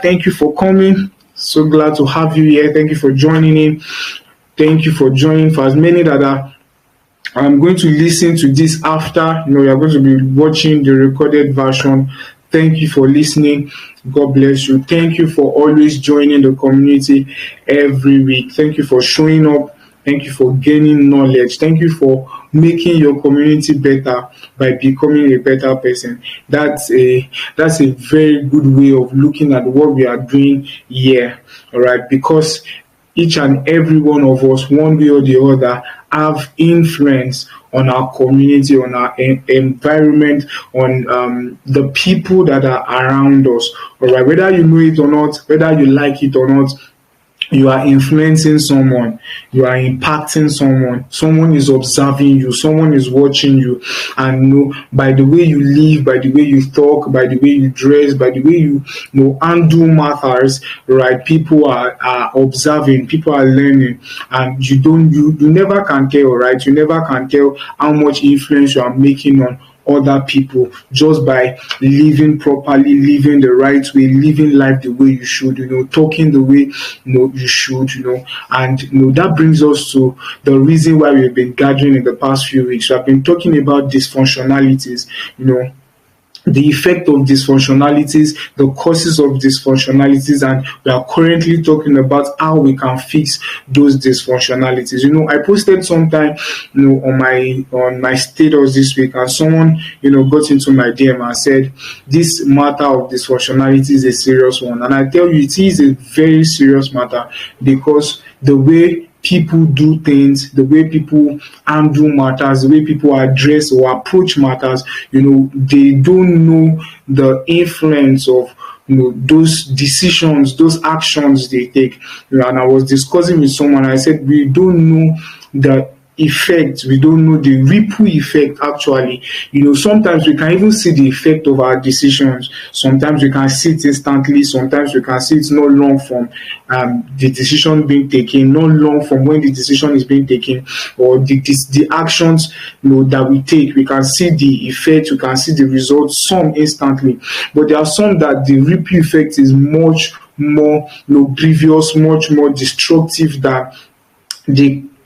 Thank you for coming. So glad to have you here. Thank you for joining in. Thank you for joining. For as many that are I'm going to listen to this after, you are going to be watching the recorded version. Thank you for listening. God bless you. Thank you for always joining the community every week. Thank you for showing up. Thank you for gaining knowledge. Thank you for making your community better by becoming a better person. That's a very good way of looking at what we are doing here. All right, because each and every one of us, one way or the other, have influence on our community, on our environment, on the people that are around us. All right, whether you know it or not, whether you like it or not, you are influencing someone, you are impacting someone is observing you, someone is watching you, and by the way you live, by the way you talk, by the way you dress, by the way you undo matters, right? People are observing, people are learning, and you never can tell, right? You never can tell how much influence you are making on other people just by living properly, living the right way, living life the way you should, talking the way you should, and that brings us to the reason why we've been gathering in the past few weeks. I've been talking about dysfunctionalities, the effect of dysfunctionalities, the causes of dysfunctionalities, and we are currently talking about how we can fix those dysfunctionalities. I posted sometime, on my status this week, and someone, got into my DM and said, this matter of dysfunctionality is a serious one. And I tell you, it is a very serious matter, because the way people do things, the way people handle matters, the way people address or approach matters, they don't know the influence of those decisions, those actions they take. And I was discussing with someone, I said, we don't know the effect, we don't know the ripple effect actually. Sometimes we can even see the effect of our decisions. Sometimes we can see it instantly, sometimes we can see it not long from the decision being taken, not long from when the decision is being taken, or the actions that we take. We can see the effect, we can see the results, some instantly, but there are some that the ripple effect is much more grievous, much more destructive than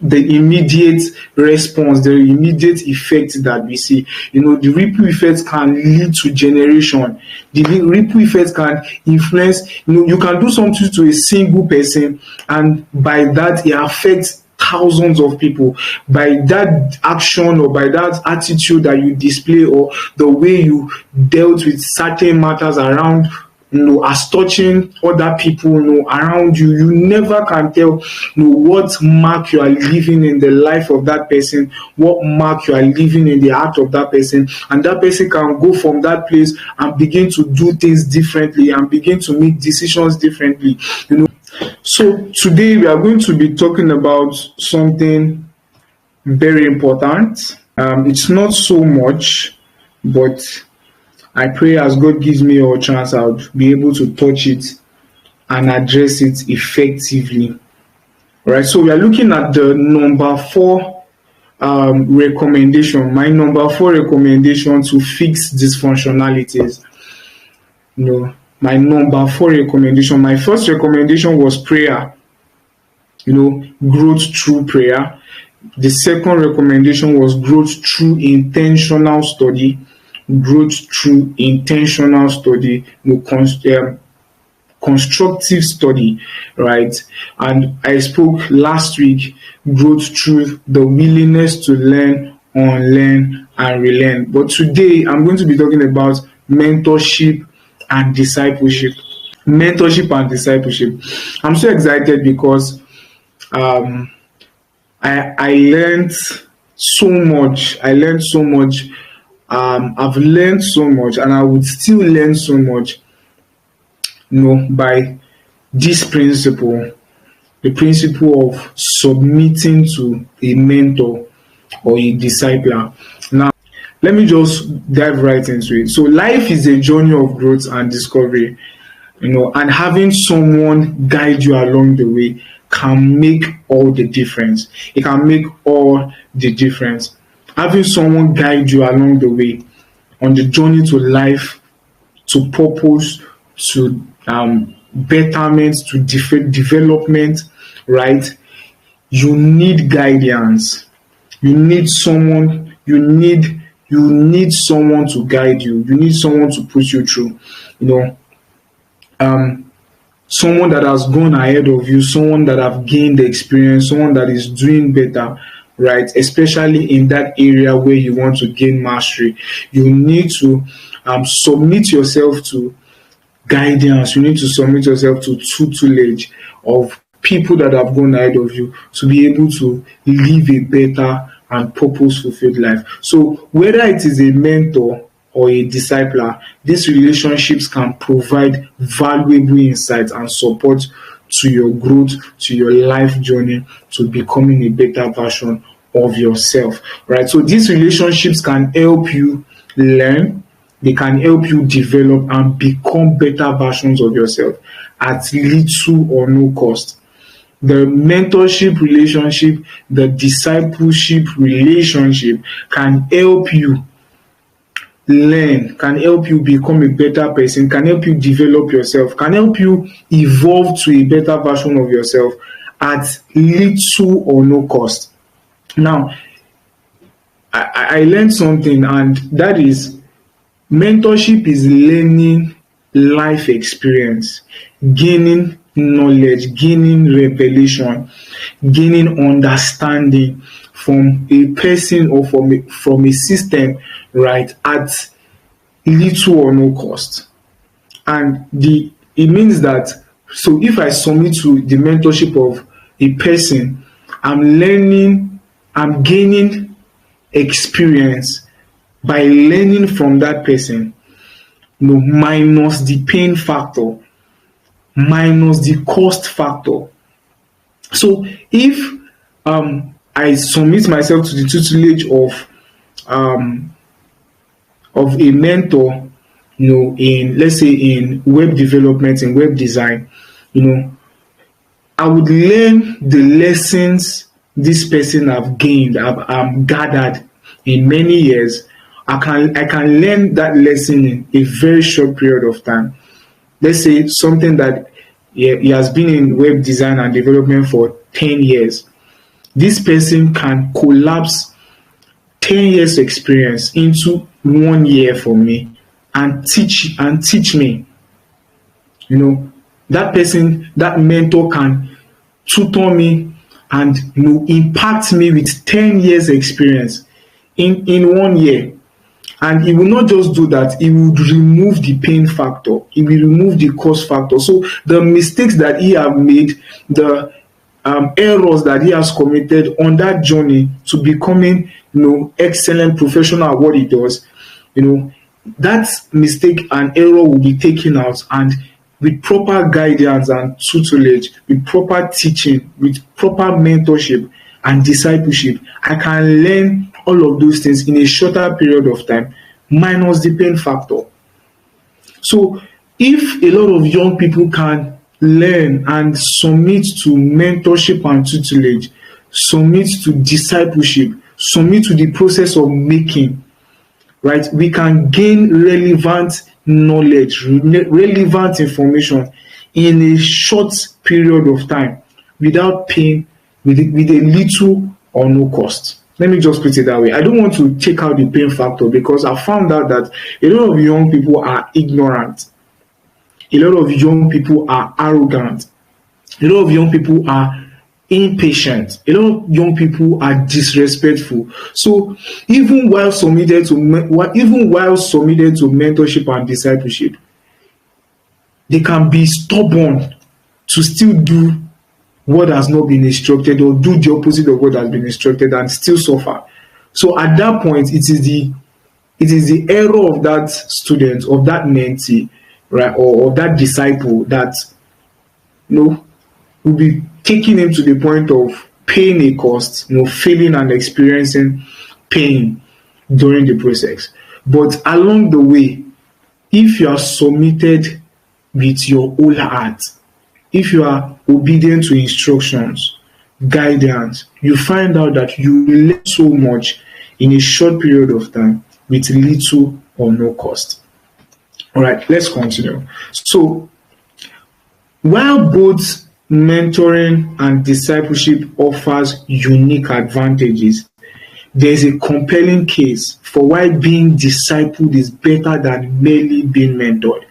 the immediate response, the immediate effect that we see. The ripple effect can lead to generation. The ripple effect can influence, you can do something to a single person, and by that it affects thousands of people. By that action or by that attitude that you display, or the way you dealt with certain matters around, as touching other people around you, you never can tell what mark you are leaving in the life of that person, what mark you are leaving in the heart of that person, and that person can go from that place and begin to do things differently and begin to make decisions differently. So today we are going to be talking about something very important. It's not so much, but I pray as God gives me a chance, I'll be able to touch it and address it effectively. All right, so we are looking at the number 4 recommendation. My number 4 recommendation to fix dysfunctionalities. My number 4 recommendation. My first recommendation was prayer. Growth through prayer. The second recommendation was growth through intentional study. Growth through intentional study, constructive study, right? And I spoke last week, growth through the willingness to learn, unlearn, and relearn. But today I'm going to be talking about mentorship and discipleship. Mentorship and discipleship. I'm so excited because I learned so much. I've learned so much, and I would still learn so much, by this principle, the principle of submitting to a mentor or a discipler. Now, let me just dive right into it. So life is a journey of growth and discovery, and having someone guide you along the way can make all the difference. It can make all the difference. Having someone guide you along the way on the journey to life, to purpose, to betterment, to development, right? You need guidance. You need someone. You need someone to guide you. You need someone to push you through. You know, someone that has gone ahead of you, someone that have gained experience, someone that is doing better, right? Especially in that area where you want to gain mastery. You need to submit yourself to guidance. You need to submit yourself to tutelage of people that have gone ahead of you to be able to live a better and purpose-fulfilled life. So whether it is a mentor or a discipler, these relationships can provide valuable insights and support to your growth, to your life journey, to becoming a better version of yourself, right? So these relationships can help you learn, they can help you develop and become better versions of yourself at little or no cost. The mentorship relationship, the discipleship relationship can help you learn, can help you become a better person, can help you develop yourself, can help you evolve to a better version of yourself at little or no cost. Now, I learned something, and that is mentorship is learning life experience, gaining knowledge, gaining revelation, gaining understanding from a person or from a system, right, at little or no cost. And it means that, so if I submit to the mentorship of a person, I'm gaining experience by learning from that person, minus the pain factor, minus the cost factor. So if I submit myself to the tutelage of a mentor, in, let's say, in web development, in web design, I would learn the lessons this person have gained, I've gathered in many years. I can learn that lesson in a very short period of time. Let's say something that he has been in web design and development for 10 years. This person can collapse 10 years experience into 1 year for me and teach me. That person, that mentor can tutor me and impact me with 10 years experience in 1 year. And he will not just do that, he will remove the pain factor, he will remove the cost factor. So the mistakes that he have made, the errors that he has committed on that journey to becoming excellent professional at what he does, that mistake and error will be taken out, and with proper guidance and tutelage, with proper teaching, with proper mentorship and discipleship, I can learn all of those things in a shorter period of time, minus the pain factor. So if a lot of young people can learn and submit to mentorship and tutelage, submit to discipleship, submit to the process of making, right, we can gain relevant knowledge, relevant information in a short period of time without pain, with a little or no cost. Let me just put it that way. I don't want to take out the pain factor, because I found out that a lot of young people are ignorant. A lot of young people are arrogant. A lot of young people are impatient. A lot of young people are disrespectful. So even while submitted to mentorship and discipleship, they can be stubborn to still do what has not been instructed, or do the opposite of what has been instructed, and still suffer. So at that point, it is the error of that student, of that mentee, right, or that disciple, that will be taking him to the point of paying a cost, failing and experiencing pain during the process. But along the way, if you are submitted with your whole heart, if you are obedient to instructions, guidance, you find out that you learn so much in a short period of time with little or no cost. All right, let's continue. So While both mentoring and discipleship offers unique advantages, there is a compelling case for why being discipled is better than merely being mentored.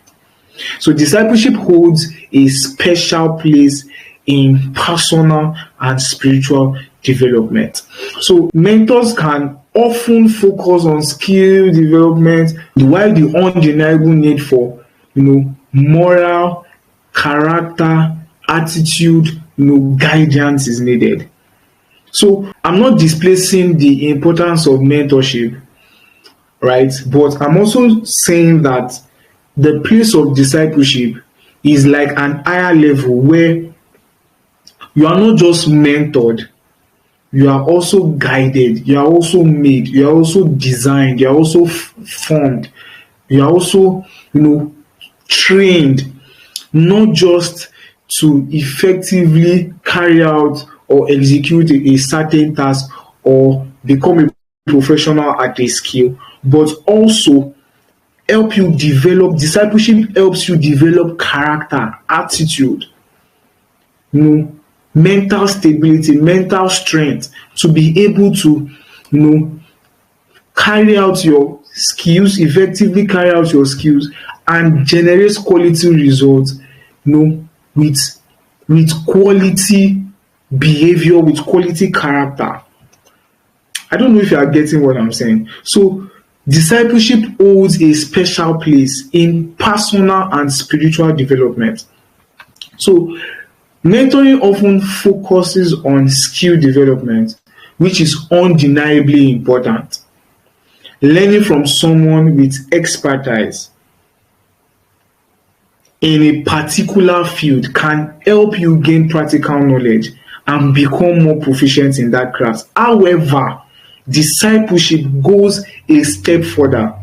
So discipleship holds a special place in personal and spiritual development. So mentors can often focus on skill development, while the undeniable need for moral, character, attitude, guidance is needed. So I'm not displacing the importance of mentorship, right? But I'm also saying that the place of discipleship is like an higher level where you are not just mentored, you are also guided, you are also made, you are also designed, you are also formed, you are also, trained, not just to effectively carry out or execute a certain task or become a professional at a skill, but also help you develop. Discipleship helps you develop character, attitude, mental stability, mental strength to be able to, carry out your skills, effectively carry out your skills and generate quality results, with quality behavior, with quality character. I don't know if you are getting what I'm saying. So discipleship holds a special place in personal and spiritual development. So mentoring often focuses on skill development, which is undeniably important. Learning from someone with expertise in a particular field can help you gain practical knowledge and become more proficient in that craft. However, discipleship goes a step further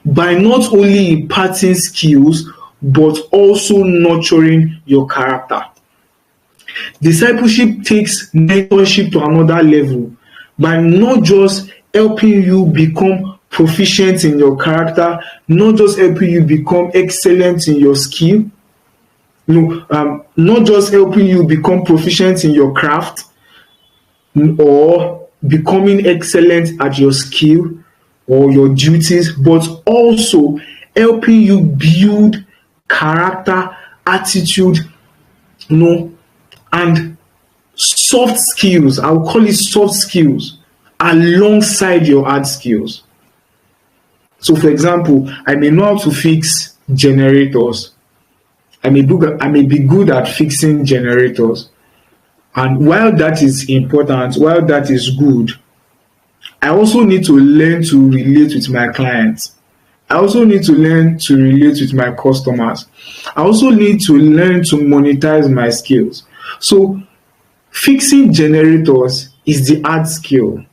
by not only imparting skills but also nurturing your character. Discipleship takes mentorship to another level by not just helping you become proficient in your character, not just helping you become excellent in your skill, not just helping you become proficient in your craft or becoming excellent at your skill or your duties, but also helping you build character, attitude, and soft skills. I'll call it soft skills alongside your hard skills. So, for example, I may know how to fix generators. I may be good at fixing generators. And while that is important, while that is good, I also need to learn to relate with my clients. I also need to learn to relate with my customers. I also need to learn to monetize my skills. So, fixing generators is the hard skill.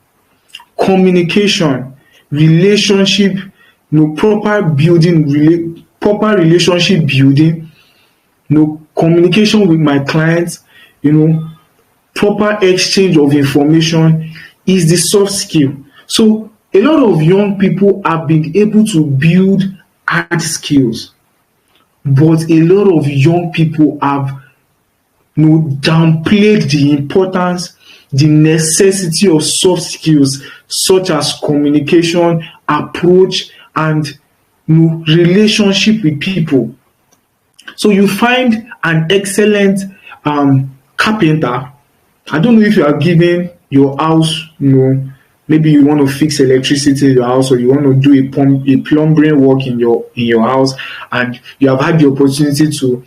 Communication, relationship, proper relationship building, communication with my clients, proper exchange of information is the soft skill. So a lot of young people have been able to build hard skills, but a lot of young people have downplayed the importance, the necessity of soft skills such as communication, approach, and relationship with people. So you find an excellent carpenter. I don't know if you are giving your house, maybe you want to fix electricity in your house, or you want to do a plumbing work in your house, and you have had the opportunity to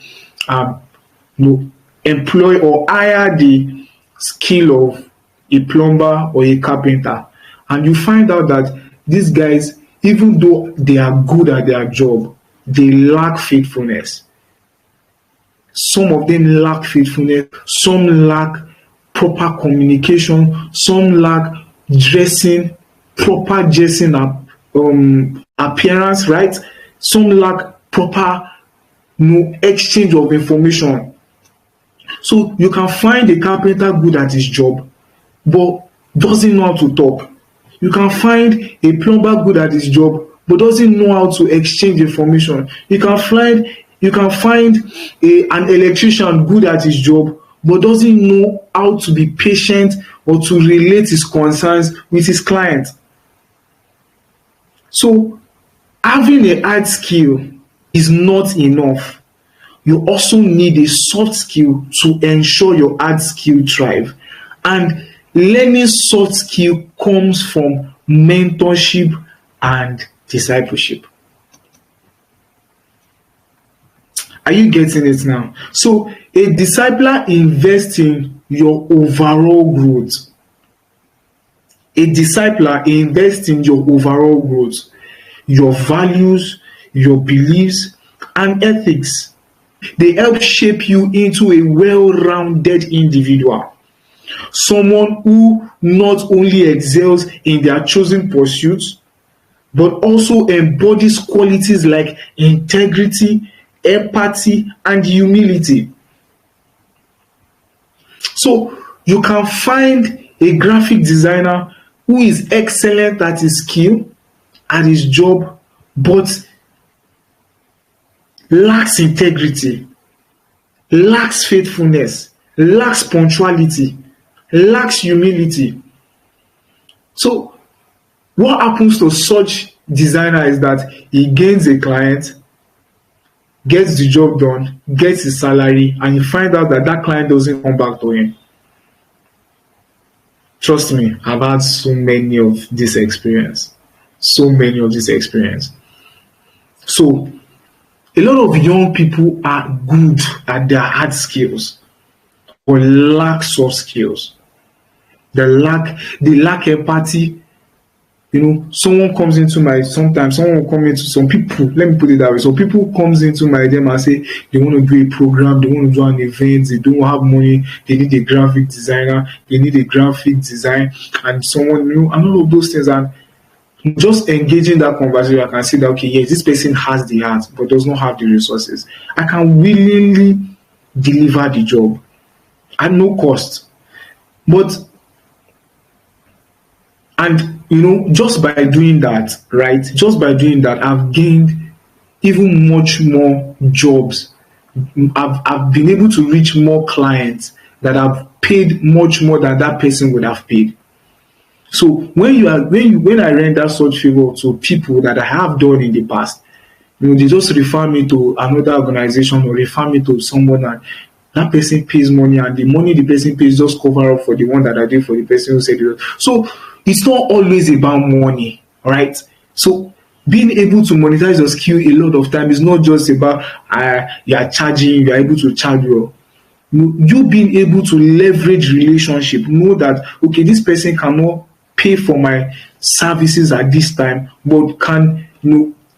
employ or hire the skill of a plumber or a carpenter, and you find out that these guys, even though they are good at their job, they lack faithfulness. Some of them lack faithfulness, some lack proper communication, some lack proper dressing appearance, right? Some lack proper exchange of information. So you can find a carpenter good at his job, but doesn't know how to talk. You can find a plumber good at his job, but doesn't know how to exchange information. You can find You can find an electrician good at his job, but doesn't know how to be patient or to relate his concerns with his client. So having a hard skill is not enough. You also need a soft skill to ensure your hard skill thrive. And learning soft skill comes from mentorship and discipleship. Are you getting it now? So a discipler invests in your overall growth. A discipler invests in your overall growth, your values, your beliefs, and ethics. They help shape you into a well-rounded individual, someone who not only excels in their chosen pursuits, but also embodies qualities like integrity, empathy, and humility. So you can find a graphic designer who is excellent at his skill, at his job, but lacks integrity, lacks faithfulness, lacks punctuality, lacks humility. So what happens to such designer is that he gains a client, gets the job done, gets his salary, and you find out that that client doesn't come back to him. Trust me, I've had so many of this experience. So many of this experience. So a lot of young people are good at their hard skills, but lack soft skills. They lack empathy. Someone comes into sometimes someone will come into some people, let me put it that way. So people comes into my DM and say they want to do a program, they want to do an event, they don't have money, they need a graphic designer, they need a graphic design, and someone, and all of those things. And just engaging that conversation, I can see that, okay, yes, this person has the heart, but does not have the resources. I can willingly deliver the job at no cost. Just by doing that, right? Just by doing that, I've gained even much more jobs. I've been able to reach more clients that have paid much more than that person would have paid. So when I render such favor to people that I have done in the past, they just refer me to another organization or refer me to someone, and that person pays money, and the money the person pays just cover up for the one that I did for the person who said it. So it's not always about money, right? So being able to monetize your skill a lot of time is not just about you are able to charge you being able to leverage relationship, know that, okay, this person cannot pay for my services at this time, but can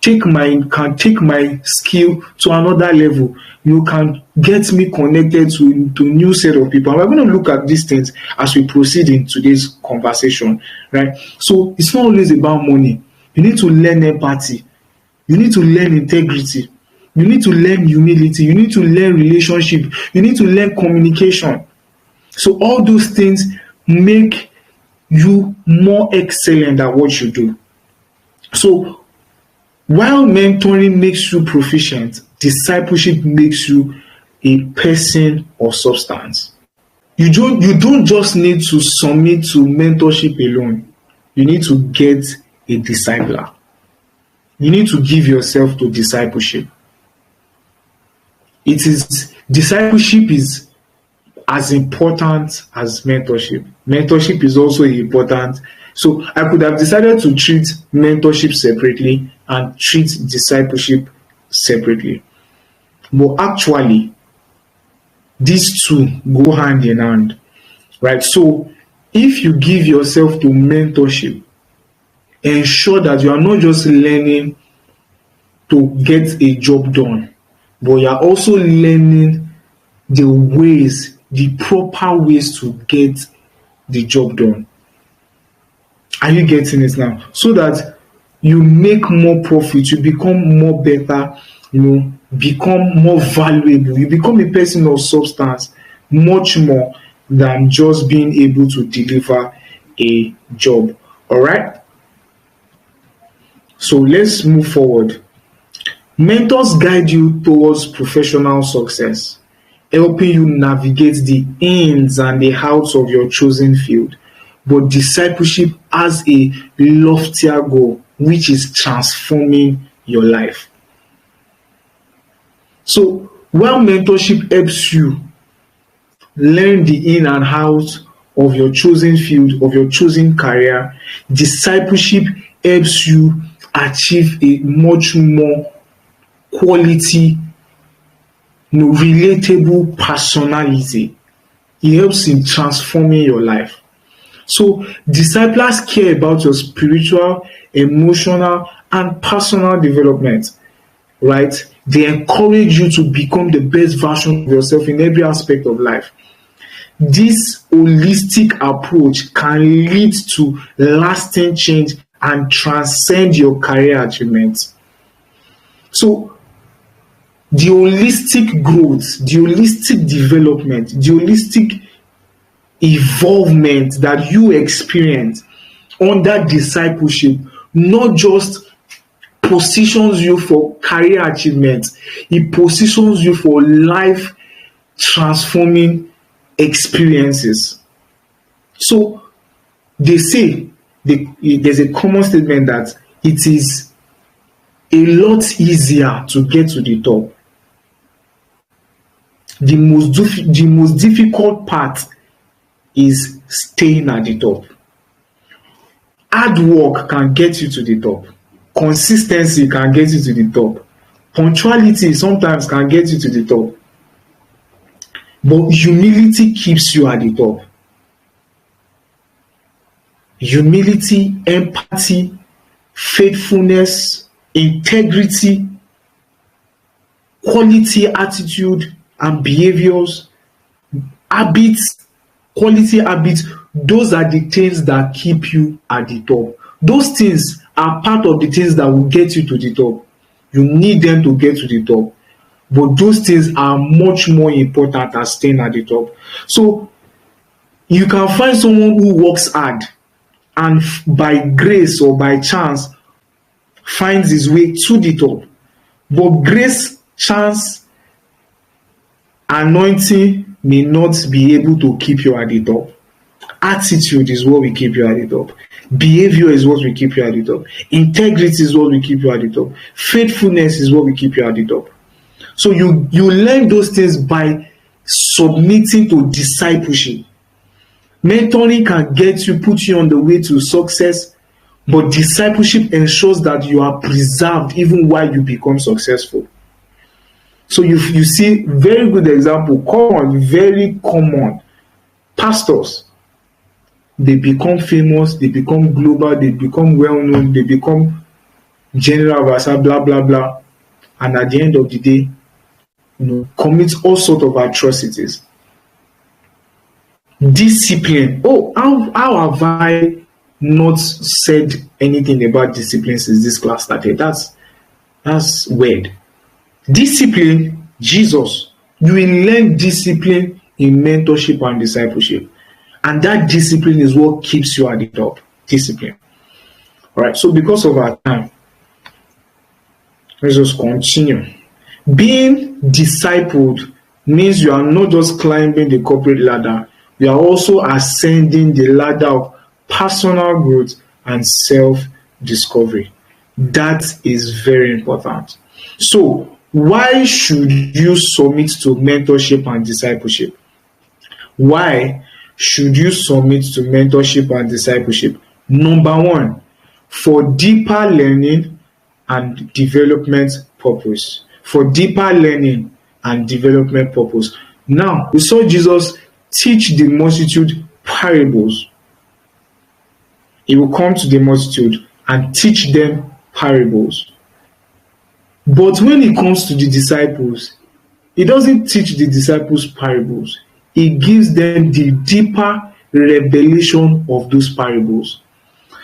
take my skill to another level. You can get me connected to new set of people. And we're going to look at these things as we proceed in today's conversation, right? So it's not always about money. You need to learn empathy. You need to learn integrity. You need to learn humility. You need to learn relationship. You need to learn communication. So all those things make you more excellent at what you do. So while mentoring makes you proficient, discipleship makes you a person of substance. You don't just need to submit to mentorship alone. You need to get a discipler. You need to give yourself to discipleship. Discipleship is as important as mentorship. Mentorship is also important. So I could have decided to treat mentorship separately and treat discipleship separately. But actually, these two go hand in hand, right? So if you give yourself to mentorship, ensure that you are not just learning to get a job done, but you are also learning the proper ways to get the job done. Are you getting it now? So that you make more profit, you become more better, become more valuable, you become a person of substance much more than just being able to deliver a job. All right? So let's move forward. Mentors guide you towards professional success, helping you navigate the ins and the outs of your chosen field. But discipleship has a loftier goal, which is transforming your life. So, while mentorship helps you learn the in and out of your chosen field, of your chosen career, discipleship helps you achieve a much more quality, relatable personality. It helps in transforming your life. So, disciples care about your spiritual, emotional, and personal development, right? They encourage you to become the best version of yourself in every aspect of life. This holistic approach can lead to lasting change and transcend your career achievements. So, the holistic growth, the holistic development, the holistic evolvement that you experience under discipleship not just positions you for career achievement, it positions you for life transforming experiences. So they say, there's a common statement that it is a lot easier to get to the top. The most difficult part is staying at the top. Hard work can get you to the top. Consistency can get you to the top. Punctuality sometimes can get you to the top. But humility keeps you at the top. Humility, empathy, faithfulness, integrity, quality attitude and behaviors, habits, quality habits, those are the things that keep you at the top. Those things are part of the things that will get you to the top. You need them to get to the top. But those things are much more important than staying at the top. So you can find someone who works hard and by grace or by chance finds his way to the top. But grace, chance, anointing may not be able to keep you at the top. Attitude is what will keep you at the top. Behavior is what will keep you at the top. Integrity is what will keep you at the top. Faithfulness is what will keep you at the top. So you learn those things by submitting to discipleship. Mentoring can put you on the way to success, but discipleship ensures that you are preserved even while you become successful. So you see, very good example, very common. Pastors, they become famous, they become global, they become well-known, they become general versa, blah, blah, blah. And at the end of the day, commit all sorts of atrocities. Discipline. Oh, how have I not said anything about discipline since this class started? That's weird. Discipline, Jesus. You will learn discipline in mentorship and discipleship. And that discipline is what keeps you at the top. Discipline. All right, so because of our time, let's just continue. Being discipled means you are not just climbing the corporate ladder, you are also ascending the ladder of personal growth and self-discovery. That is very important. So, why should you submit to mentorship and discipleship? Why should you submit to mentorship and discipleship? Number one, for deeper learning and development purpose. For deeper learning and development purpose. Now, we saw Jesus teach the multitude parables. He will come to the multitude and teach them parables. But when it comes to the disciples, he doesn't teach the disciples parables. He gives them the deeper revelation of those parables.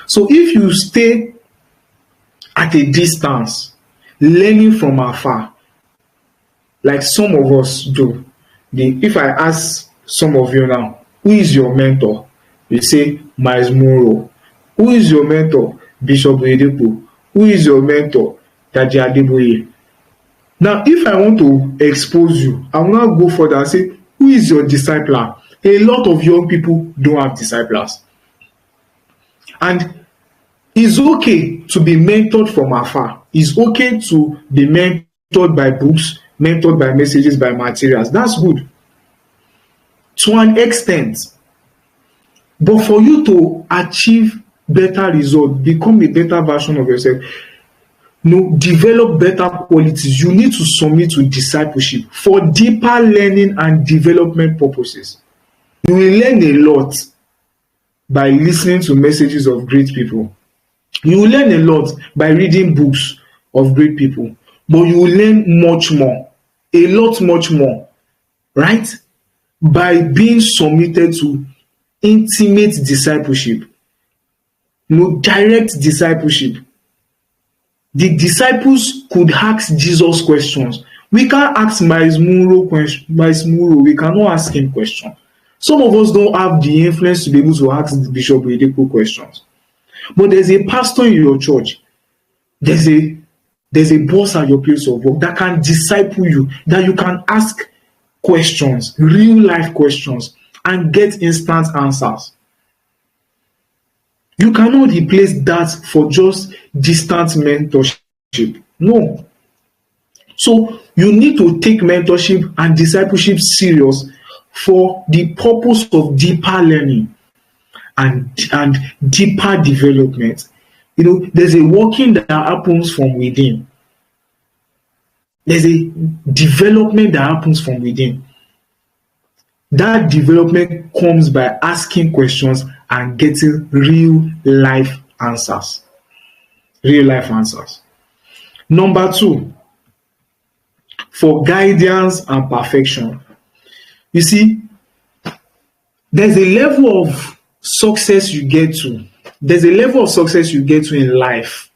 So if you stay at a distance, learning from afar, like some of us do, if I ask some of you now, who is your mentor? You say, Miles Monroe. Who is your mentor? Bishop Oyedepo. Who is your mentor? Daddy Adeboye. Now, if I want to expose you, I will now go further and say, who is your discipler? A lot of young people don't have disciplers. And it's okay to be mentored from afar. It's okay to be mentored by books, mentored by messages, by materials. That's good to an extent. But for you to achieve better results, become a better version of yourself, develop better qualities, you need to submit to discipleship for deeper learning and development purposes. You will learn a lot by listening to messages of great people. You will learn a lot by reading books of great people, but you will learn much more, a lot much more, right? By being submitted to intimate discipleship, direct discipleship. The disciples could ask Jesus questions. We can't ask Miles Munro questions. We cannot ask him questions. Some of us don't have the influence to be able to ask Bishop Oyedepo questions. But there's a pastor in your church. There's a boss at your place of work that can disciple you, that you can ask questions, real life questions, and get instant answers. You cannot replace that for just distant mentorship. No. So you need to take mentorship and discipleship serious for the purpose of deeper learning and deeper development. There's a working that happens from within. There's a development that happens from within. That development comes by asking questions and getting real life answers. Real life answers. Number 2, for guidance and perfection. You see, there's a level of success you get to. There's a level of success you get to in life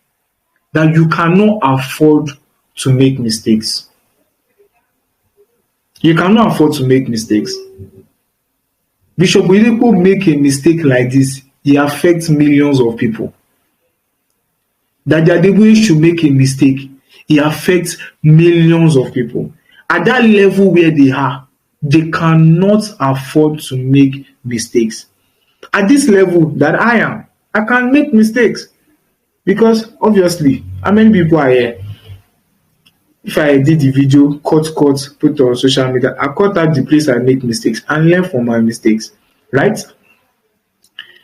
that you cannot afford to make mistakes. You cannot afford to make mistakes. Bishop Oyedepo make a mistake like this, he affects millions of people. That Adeboye should make a mistake, he affects millions of people. At that level where they are, they cannot afford to make mistakes. At this level that I am, I can make mistakes because obviously, how many people are here? If I did the video, cut, put on social media, I cut out the place I make mistakes and learn from my mistakes, right?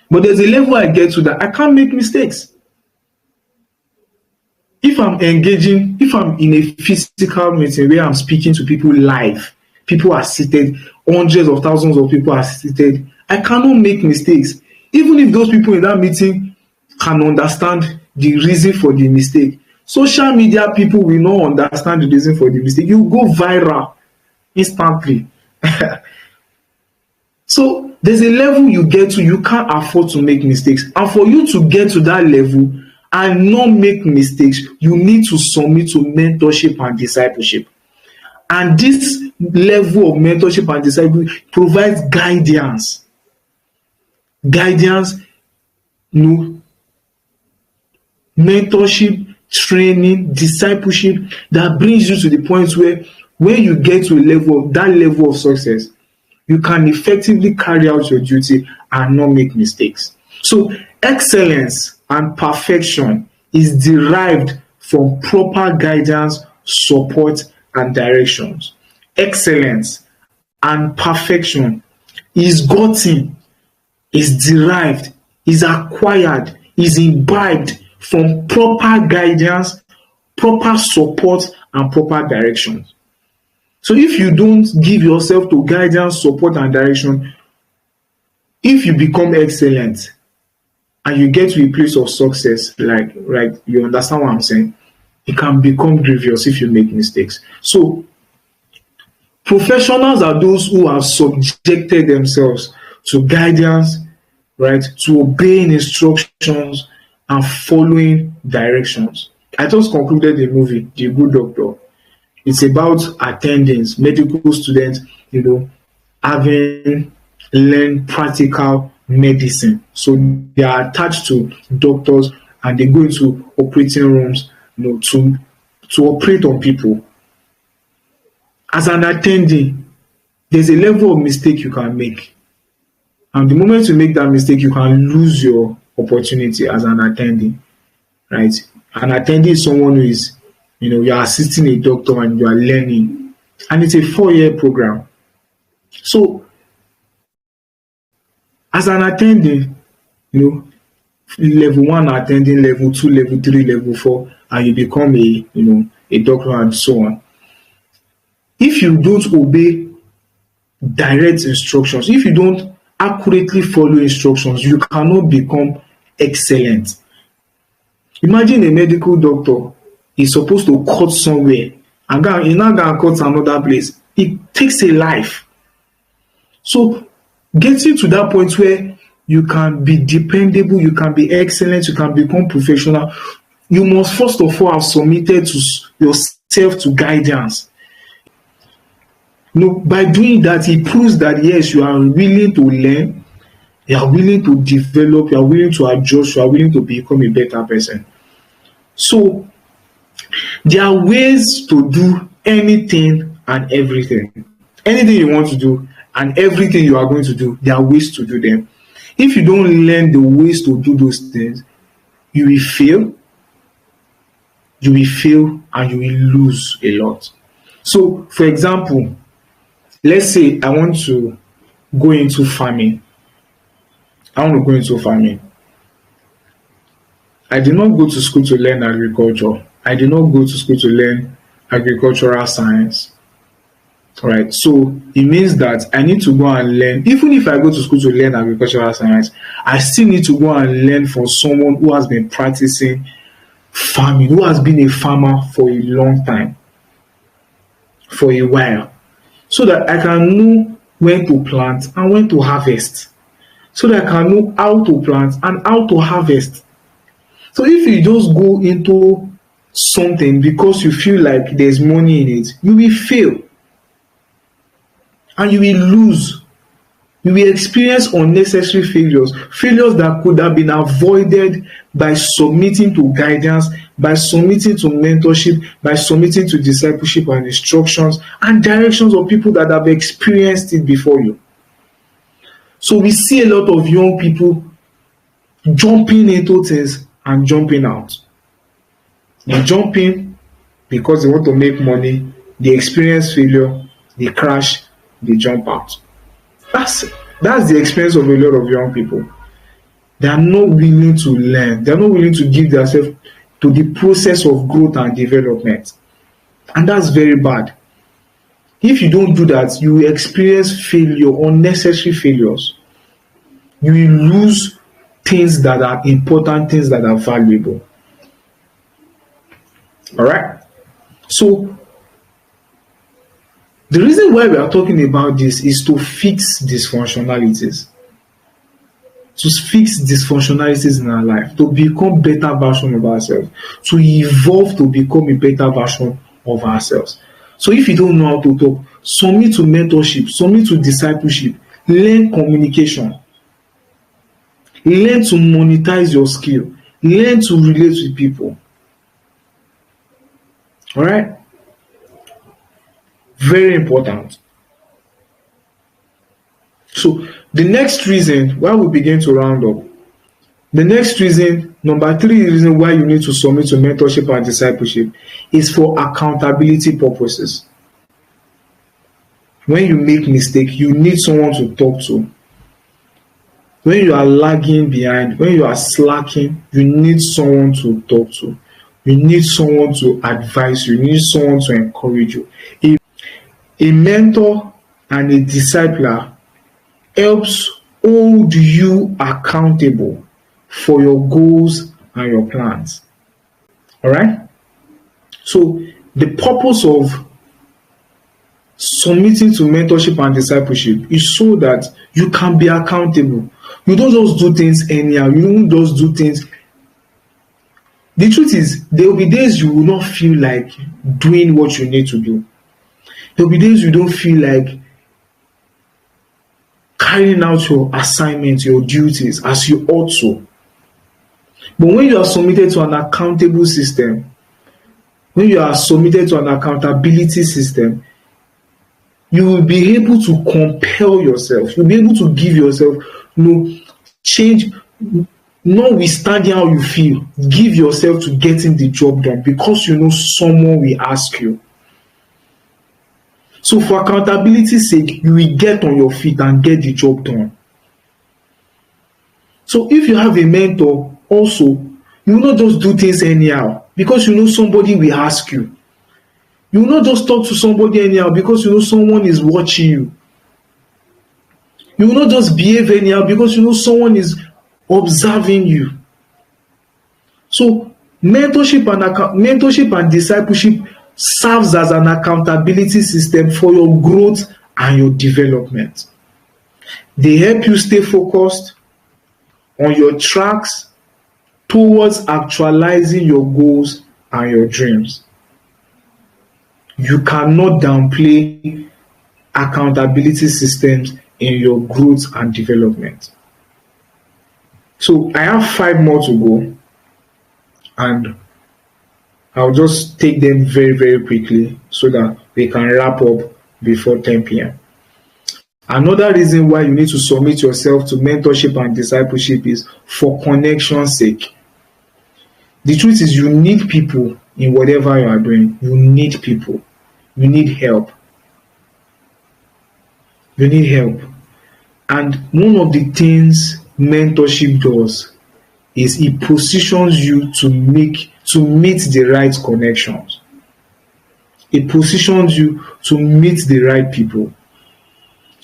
But there's a level I get to that I can't make mistakes. If I'm in a physical meeting where I'm speaking to people live, people are seated, hundreds of thousands of people are seated, I cannot make mistakes. Even if those people in that meeting can understand the reason for the mistake, social media people will not understand the reason for the mistake. You go viral instantly. So there's a level you get to, you can't afford to make mistakes. And for you to get to that level and not make mistakes, you need to submit to mentorship and discipleship. And this level of mentorship and discipleship provides guidance. Mentorship, training, discipleship that brings you to the point where when you get to that level of success, you can effectively carry out your duty and not make mistakes. So excellence and perfection is derived from proper guidance, support, and directions. Excellence and perfection is gotten, is derived, is acquired, is imbibed from proper guidance, proper support, and proper directions. So if you don't give yourself to guidance, support, and direction, if you become excellent and you get to a place of success, like you understand what I'm saying, it can become grievous if you make mistakes. So professionals are those who have subjected themselves to guidance, right, to obeying instructions and following directions. I just concluded the movie, The Good Doctor. It's about attendings, medical students, having learned practical medicine. So they are attached to doctors and they go into operating rooms, to operate on people. As an attendee, there's a level of mistake you can make. And the moment you make that mistake, you can lose your opportunity as an attendee, right? An attendee is someone who is, you are assisting a doctor and you are learning. And it's a 4-year program. So, as an attendee, level 1 attending, level 2, level 3, level 4, and you become a doctor and so on. If you don't obey direct instructions, if you don't accurately follow instructions, you cannot become excellent. Imagine a medical doctor is supposed to cut somewhere and he now cut another place. It takes a life. So getting to that point where you can be dependable, you can be excellent, you can become professional, you must first of all have submitted to yourself to guidance. By doing that, it proves that yes, you are willing to learn, you are willing to develop, you are willing to adjust, you are willing to become a better person. So there are ways to do anything and everything. Anything you want to do and everything you are going to do, there are ways to do them. If you don't learn the ways to do those things, you will fail, and you will lose a lot. So, for example, let's say I want to go into farming. I did not go to school to learn agriculture. I did not go to school to learn agricultural science. Right. So it means that I need to go and learn. Even if I go to school to learn agricultural science, I still need to go and learn from someone who has been practicing farming, who has been a farmer for a long time, for a while, so that I can know when to plant and when to harvest, so that I can know how to plant and how to harvest. So if you just go into something because you feel like there's money in it, you will fail. And you will lose. You will experience unnecessary failures that could have been avoided by submitting to guidance, by submitting to mentorship, by submitting to discipleship and instructions and directions of people that have experienced it before you. So we see a lot of young people jumping into things and jumping out. They jump in because they want to make money, they experience failure, they crash, they jump out. That's the experience of a lot of young people. They are not willing to learn. They are not willing to give themselves to the process of growth and development. And that's very bad. If you don't do that, you will experience failure, unnecessary failures. You will lose things that are important, things that are valuable. All right? So, the reason why we are talking about this is to fix dysfunctionalities. To fix dysfunctionalities in our life, to become better version of ourselves, to evolve to become a better version of ourselves. So if you don't know how to talk, submit to mentorship, submit to discipleship, learn communication, learn to monetize your skill, learn to relate with people. All right? Very important. So the next reason why we begin to round up, number 3 reason why you need to submit to mentorship and discipleship is for accountability purposes. When you make mistake, you need someone to talk to. When you are lagging behind, when you are slacking, you need someone to talk to. You need someone to advise you. You need someone to encourage you. A mentor and a discipler helps hold you accountable for your goals and your plans. All right? So the purpose of submitting to mentorship and discipleship is so that you can be accountable. You don't just do things anyhow. You don't just do things. The truth is, there will be days you will not feel like doing what you need to do. There will be days you don't feel like carrying out your assignments, your duties as you ought to. But when you are submitted to an accountable system, when you are submitted to an accountability system, you will be able to compel yourself. You'll be able to give yourself, change, notwithstanding how you feel. Give yourself to getting the job done because you know someone will ask you. So for accountability's sake, you will get on your feet and get the job done. So if you have a mentor also, you will not just do things anyhow because you know somebody will ask you. You will not just talk to somebody anyhow because you know someone is watching you. You will not just behave anyhow because you know someone is observing you. So mentorship and discipleship serves as an accountability system for your growth and your development. They help you stay focused on your tracks towards actualizing your goals and your dreams. You cannot downplay accountability systems in your growth and development. So I have 5 more to go, and I'll just take them very, very quickly so that we can wrap up before 10 p.m. Another reason why you need to submit yourself to mentorship and discipleship is for connection's sake. The truth is, you need people in whatever you are doing. You need people. You need help. You need help. And one of the things mentorship does is it positions you to meet the right connections. It positions you to meet the right people.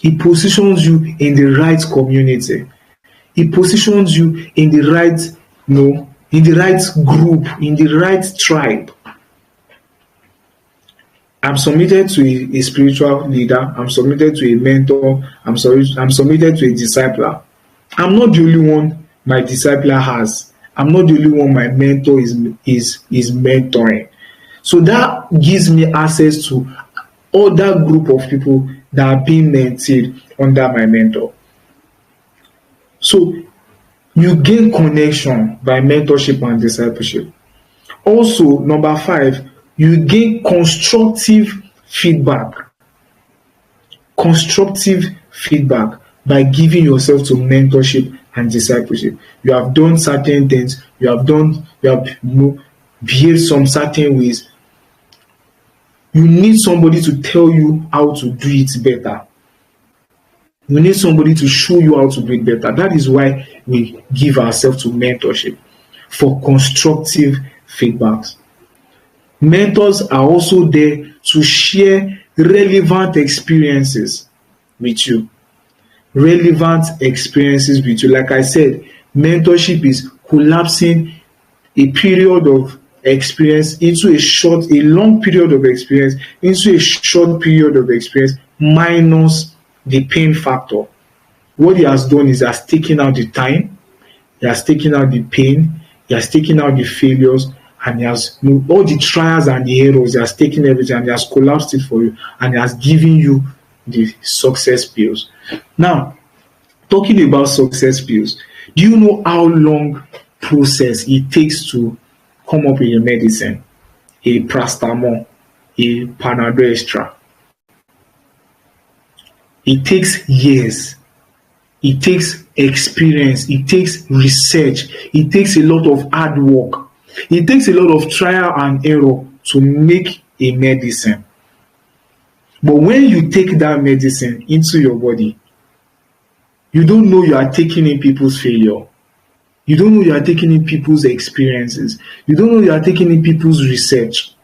It positions you in the right community. It positions you in the right, in the right group, in the right tribe. I'm submitted to a spiritual leader. I'm submitted to a mentor. I'm submitted to a discipler. I'm not the only one my discipler has. I'm not the only one my mentor is mentoring. So that gives me access to other group of people that are being mentored under my mentor. So you gain connection by mentorship and discipleship. Also, number 5, you gain constructive feedback. Constructive feedback by giving yourself to mentorship and discipleship. You have done certain things, you have behaved some certain ways. You need somebody to tell you how to do it better. You need somebody to show you how to do it better. That is why we give ourselves to mentorship, for constructive feedbacks. Mentors are also there to share relevant experiences with you. Relevant experiences with you. Like I said, mentorship is collapsing a period of experience into a long period of experience into a short period of experience minus the pain factor. What he has done is he has taken out the time, he has taken out the pain, he has taken out the failures, and he has all the trials and the errors. He has taken everything and he has collapsed it for you, and he has given you the success pills. Now, talking about success pills, do you know how long process it takes to come up with a medicine, a paracetamol, a Panadol Extra? It takes years. It takes experience. It takes research. It takes a lot of hard work. It takes a lot of trial and error to make a medicine. But when you take that medicine into your body, you don't know you are taking in people's failure. You don't know you are taking in people's experiences. You don't know you are taking in people's research.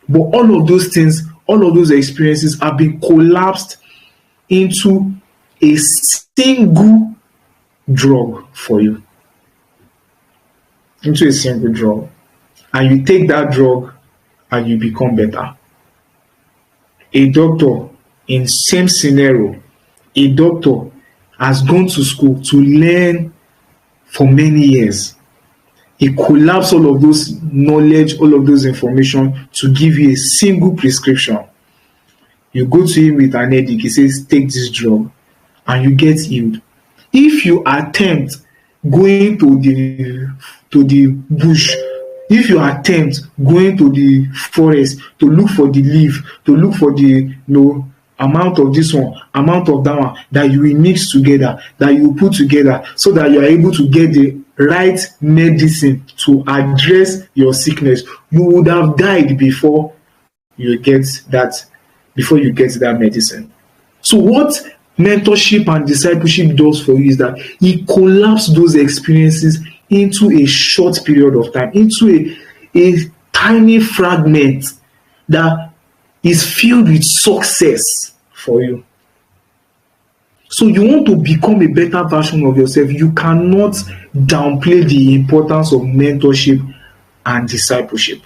But all of those things, all of those experiences have been collapsed into a single drug for you. Into a single drug. And you take that drug and you become better. A doctor in same scenario, a doctor has gone to school to learn for many years. He collapsed all of those knowledge, all of those information to give you a single prescription. You go to him with an headache, he says, take this drug, and you get healed. If you attempt going to the bush, if you attempt going to the forest to look for the leaf, to look for the amount of this one, amount of that one, that you will mix together, that you will put together, so that you are able to get the right medicine to address your sickness. You would have died before you get that medicine. So what mentorship and discipleship does for you is that it collapses those experiences into a short period of time, into a tiny fragment that is filled with success for you. So you want to become a better version of yourself. You cannot downplay the importance of mentorship and discipleship.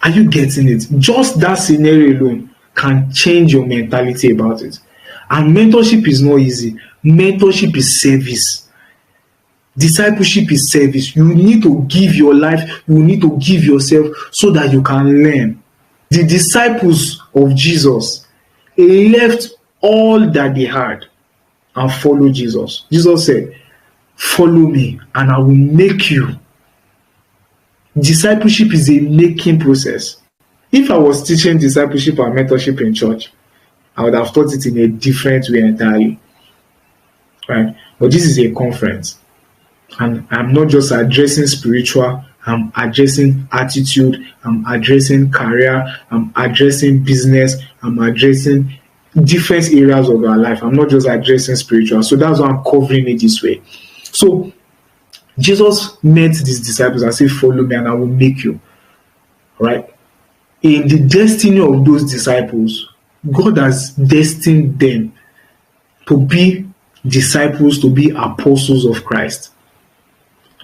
Are you getting it? Just that scenario alone can change your mentality about it. And mentorship is not easy. Mentorship is service. Discipleship is service. You need to give your life, you need to give yourself so that you can learn. The disciples of Jesus left all that they had and followed Jesus. Jesus said, "Follow me and I will make you." Discipleship is a making process. If I was teaching discipleship and mentorship in church, I would have taught it in a different way entirely. Right? But this is a conference. And I'm not just addressing spiritual, I'm addressing attitude, I'm addressing career, I'm addressing business, I'm addressing different areas of our life. I'm not just addressing spiritual. So that's why I'm covering it this way. So Jesus met these disciples and said, "Follow me and I will make you." Right? In the destiny of those disciples, God has destined them to be disciples, to be apostles of Christ.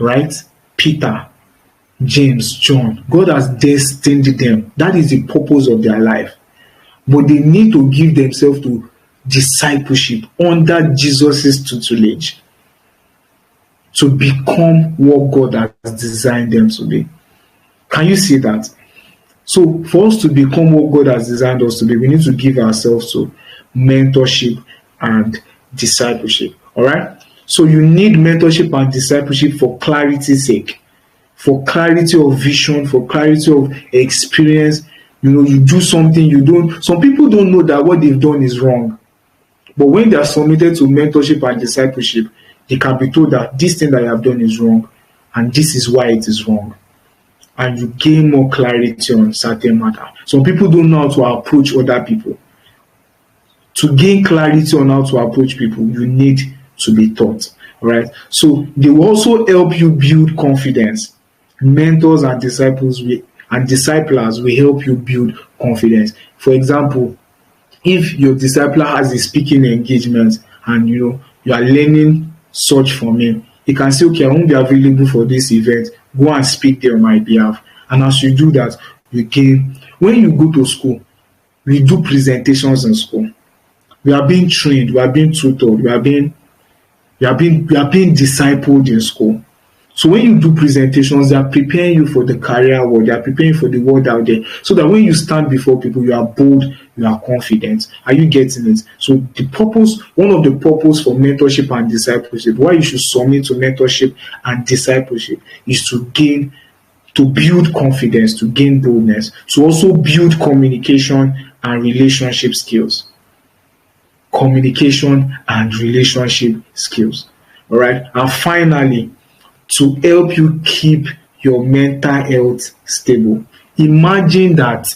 Right? Peter, James, John. God has destined them. That is the purpose of their life. But they need to give themselves to discipleship under Jesus' tutelage to become what God has designed them to be. Can you see that? So for us to become what God has designed us to be, we need to give ourselves to mentorship and discipleship. All right? So you need mentorship and discipleship for clarity's sake, for clarity of vision, for clarity of experience. You do something, some people don't know that what they've done is wrong. But when they are submitted to mentorship and discipleship, they can be told that this thing that you have done is wrong, and this is why it is wrong. And you gain more clarity on certain matter. Some people don't know how to approach other people. To gain clarity on how to approach people, you need to be taught. Right? So they will also help you build confidence. Mentors and disciplers will help you build confidence. For example, if your discipler has a speaking engagement and you are learning such from him, he can say, "Okay, I won't be available for this event. Go and speak there on my behalf." And as you do that, you gain. When you go to school, we do presentations in school. We are being trained, we are being tutored, we are being discipled in school. So when you do presentations, they are preparing you for the career world, they are preparing you for the world out there, so that when you stand before people, you are bold, you are confident. Are you getting it? So one of the purpose for mentorship and discipleship, why you should submit to mentorship and discipleship, is to build confidence, to gain boldness, to also build communication and relationship skills. Communication and relationship skills. All right. And finally, to help you keep your mental health stable. Imagine that,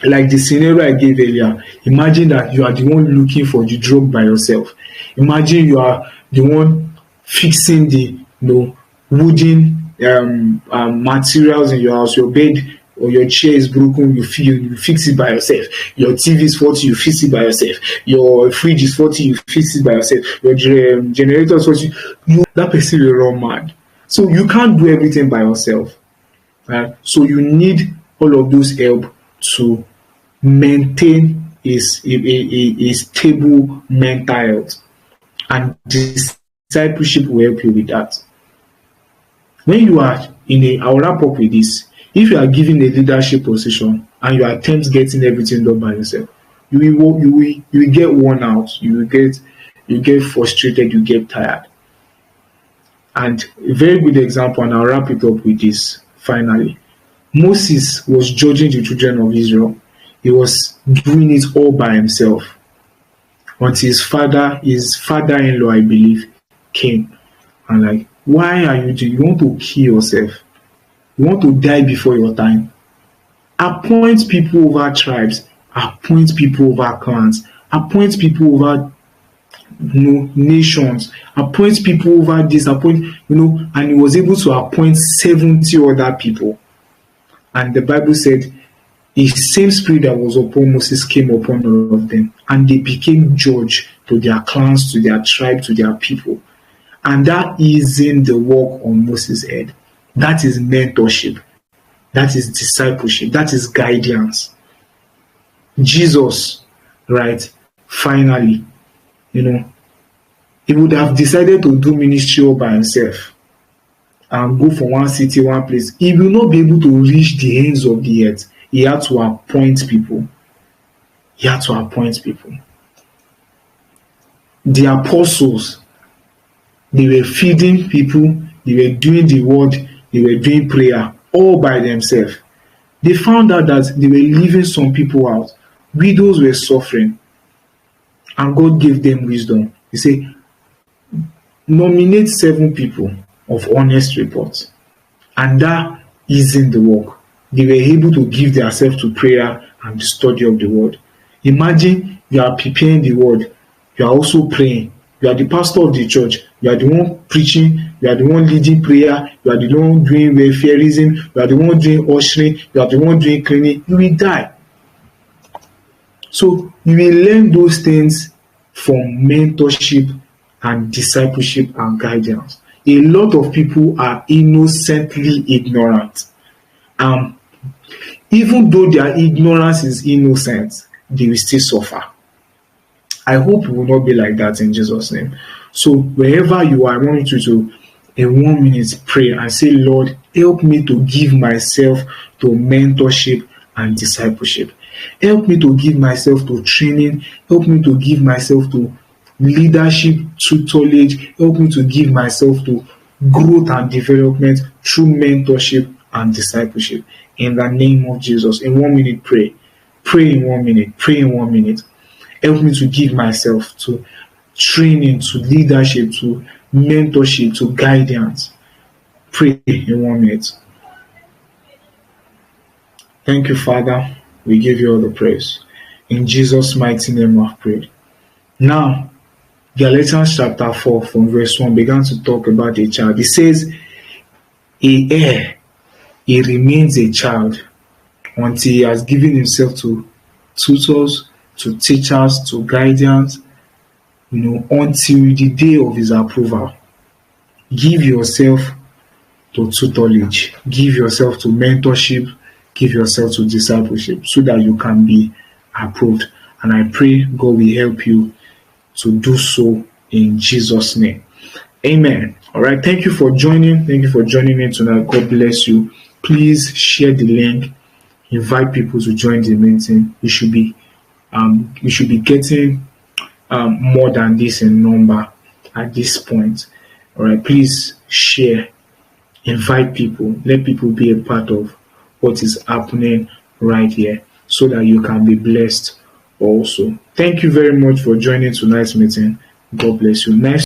like the scenario I gave earlier, imagine that you are the one looking for the drug by yourself. Imagine you are the one fixing the wooden materials in your house. Your bed or your chair is broken, you fix it by yourself. Your TV is faulty, you fix it by yourself. Your fridge is faulty, you fix it by yourself. Your generator is faulty, that person will run mad. So you can't do everything by yourself. Right? So you need all of those help to maintain a stable mental health. And discipleship will help you with that. When you are I'll wrap up with this. If you are given a leadership position and you attempt getting everything done by yourself, you will get worn out, you get frustrated, you get tired. And a very good example, and I'll wrap it up with this finally. Moses was judging the children of Israel. He was doing it all by himself until his father-in-law, I believe, came and like, why are you doing? You want to kill yourself? You want to die before your time? Appoint people over tribes, appoint people over clans, appoint people over nations, appoint people over this, and he was able to appoint 70 other people. And the Bible said the same spirit that was upon Moses came upon all of them, and they became judge to their clans, to their tribe, to their people. And that isn't the work on Moses' head. That is mentorship. That is discipleship. That is guidance. Jesus, right, finally, he would have decided to do ministry all by himself and go from one city, one place. He will not be able to reach the ends of the earth. He had to appoint people. The apostles, they were feeding people, they were doing the word, they were doing prayer all by themselves. They found out that they were leaving some people out. Widows were suffering, and God gave them wisdom. He said, nominate 7 people of honest report, and that isn't the work. They were able to give themselves to prayer and the study of the word. Imagine you are preparing the word, you are also praying. You are the pastor of the church. You are the one preaching. You are the one leading prayer. You are the one doing welfareism. You are the one doing ushering. You are the one doing cleaning. You will die. So you will learn those things from mentorship and discipleship and guidance. A lot of people are innocently ignorant. Even though their ignorance is innocent, they will still suffer. I hope it will not be like that in Jesus' name. So wherever you are, I want you to, in 1 minute, pray and say, Lord, help me to give myself to mentorship and discipleship. Help me to give myself to training. Help me to give myself to leadership, tutelage. Help me to give myself to growth and development through mentorship and discipleship. In the name of Jesus. In 1 minute, pray. Pray in 1 minute. Pray in 1 minute. Help me to give myself to training, to leadership, to mentorship, to guidance. Pray in 1 minute. Thank you, Father. We give you all the praise. In Jesus' mighty name I've prayed. Now, Galatians chapter 4 from verse 1 began to talk about a child. It says, a heir, he remains a child until he has given himself to tutors, to teachers, to guidance, until the day of his approval. Give yourself to tutelage, give yourself to mentorship, give yourself to discipleship so that you can be approved. And I pray God will help you to do so in Jesus' name. Amen. All right. Thank you for joining. Thank you for joining me tonight. God bless you. Please share the link. Invite people to join the meeting. We should be getting more than this in number at this point. All right, please share, invite people, let people be a part of what is happening right here so that you can be blessed also. Thank you very much for joining tonight's meeting. God bless you. Nice